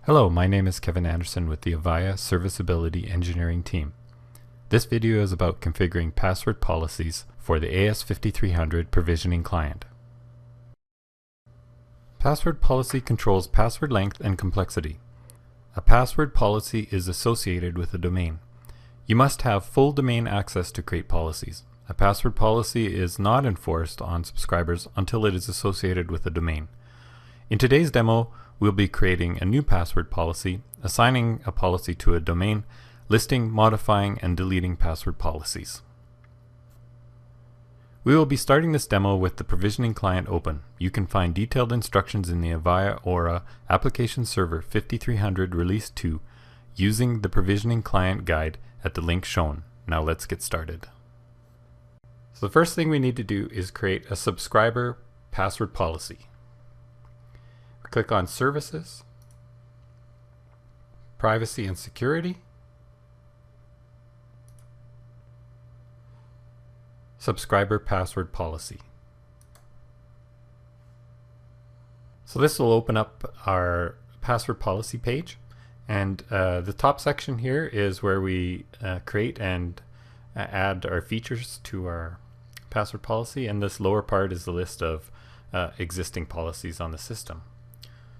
Hello, my name is Kevin Anderson with the Avaya Serviceability Engineering team. This video is about configuring password policies for the AS5300 provisioning client. Password policy controls password length and complexity. A password policy is associated with a domain. You must have full domain access to create policies. A password policy is not enforced on subscribers until it is associated with a domain. In today's demo, we'll be creating a new password policy, assigning a policy to a domain, listing, modifying, and deleting password policies. We will be starting this demo with the provisioning client open. You can find detailed instructions in the Avaya Aura Application Server 5300 Release 2 using the provisioning client guide at the link shown. Now let's get started. So the first thing we need to do is create a subscriber password policy. Click on Services, Privacy and Security, Subscriber Password Policy. So this will open up our password policy page, and the top section here is where we create and add our features to our password policy, and this lower part is the list of existing policies on the system.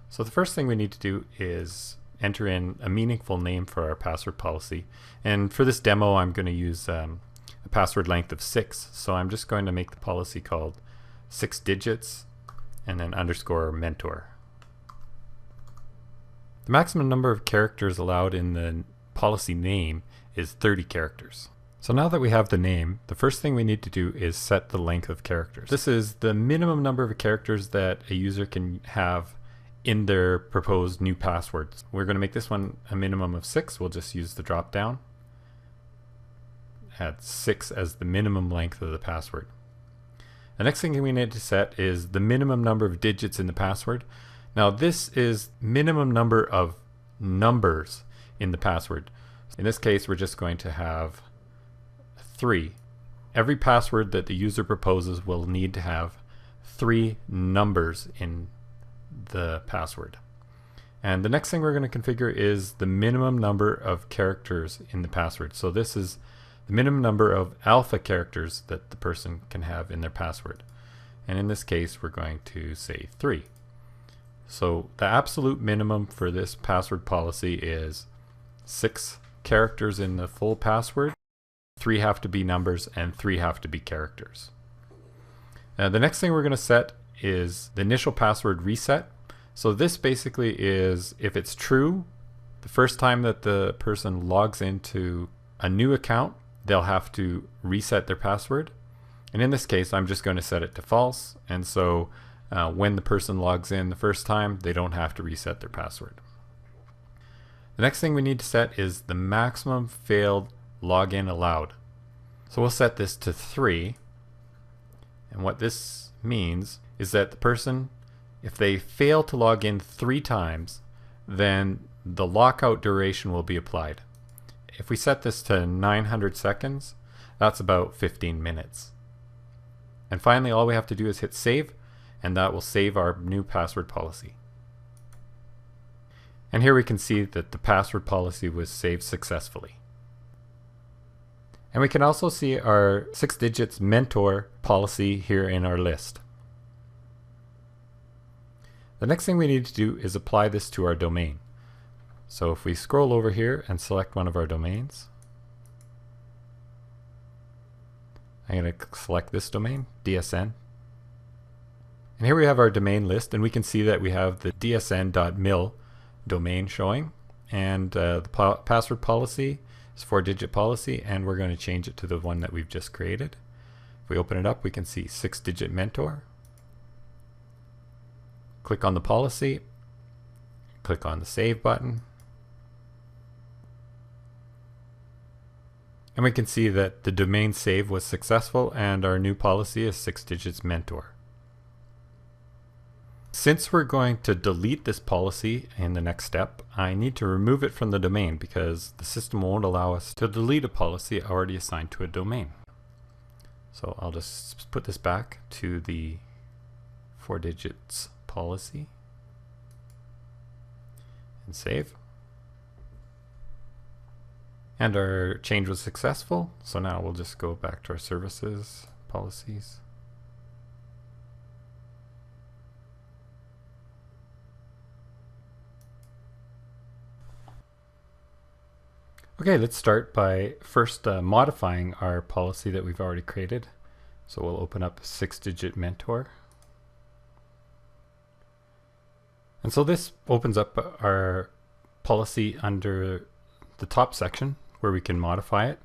So the first thing we need to do is enter in a meaningful name for our password policy. And for this demo, I'm going to use a password length of 6. So I'm just going to make the policy called 6 digits and then underscore mentor. The maximum number of characters allowed in the policy name is 30 characters. So now that we have the name, the first thing we need to do is set the length of characters. This is the minimum number of characters that a user can have in their proposed new passwords. We're going to make this one a minimum of 6. We'll just use the drop down. Add 6 as the minimum length of the password. The next thing we need to set is the minimum number of digits in the password. Now this is minimum number of numbers in the password. In this case, we're just going to have 3. Every password that the user proposes will need to have 3 numbers in the password. And the next thing we're going to configure is the minimum number of characters in the password. So this is the minimum number of alpha characters that the person can have in their password. And in this case, we're going to say 3. So the absolute minimum for this password policy is 6 characters in the full password. 3 have to be numbers and 3 have to be characters. Now the next thing we're going to set is the initial password reset. So this basically is if it's true, the first time that the person logs into a new account, they'll have to reset their password. And in this case, I'm just going to set it to false. And so when the person logs in the first time, they don't have to reset their password. The next thing we need to set is the maximum failed login allowed. So we'll set this to 3. And what this means is that the person, if they fail to log in 3 times, then the lockout duration will be applied. If we set this to 900 seconds, that's about 15 minutes. And finally, all we have to do is hit save, and that will save our new password policy. And here we can see that the password policy was saved successfully. And we can also see our 6 digits mentor policy here in our list. The next thing we need to do is apply this to our domain. So if we scroll over here and select one of our domains, I'm going to select this domain, DSN. And here we have our domain list, and we can see that we have the dsn.mil domain showing, and the password policy is 4-digit policy, and we're going to change it to the one that we've just created. If we open it up, we can see 6-digit mentor. Click on the policy, click on the save button, and we can see that the domain save was successful and our new policy is 6 digits mentor. Since we're going to delete this policy in the next step, I need to remove it from the domain because the system won't allow us to delete a policy already assigned to a domain. So I'll just put this back to the 4 digits policy. and save. And our change was successful. So now we'll just go back to our services, policies. Okay, let's start by first modifying our policy that we've already created. So we'll open up 6-digit mentor. And so this opens up our policy under the top section where we can modify it.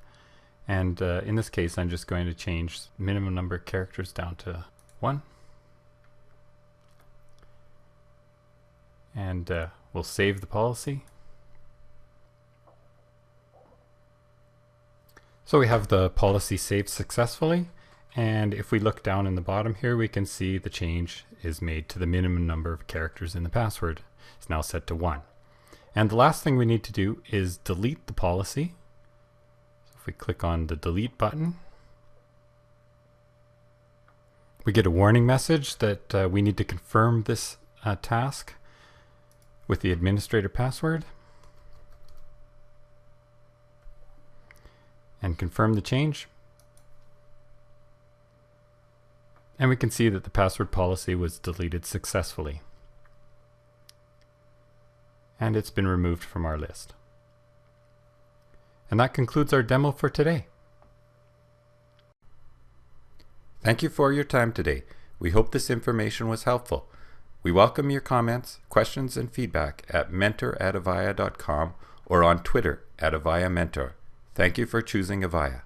And in this case, I'm just going to change minimum number of characters down to 1. And we'll save the policy. So we have the policy saved successfully, and if we look down in the bottom here, we can see the change is made to the minimum number of characters in the password. It's now set to 1. And the last thing we need to do is delete the policy. So if we click on the delete button, we get a warning message that we need to confirm this task with the administrator password. And confirm the change. And we can see that the password policy was deleted successfully. And it's been removed from our list. And that concludes our demo for today. Thank you for your time today. We hope this information was helpful. We welcome your comments, questions, and feedback at mentor@avaya.com or on Twitter @AvayaMentor. Thank you for choosing Avaya.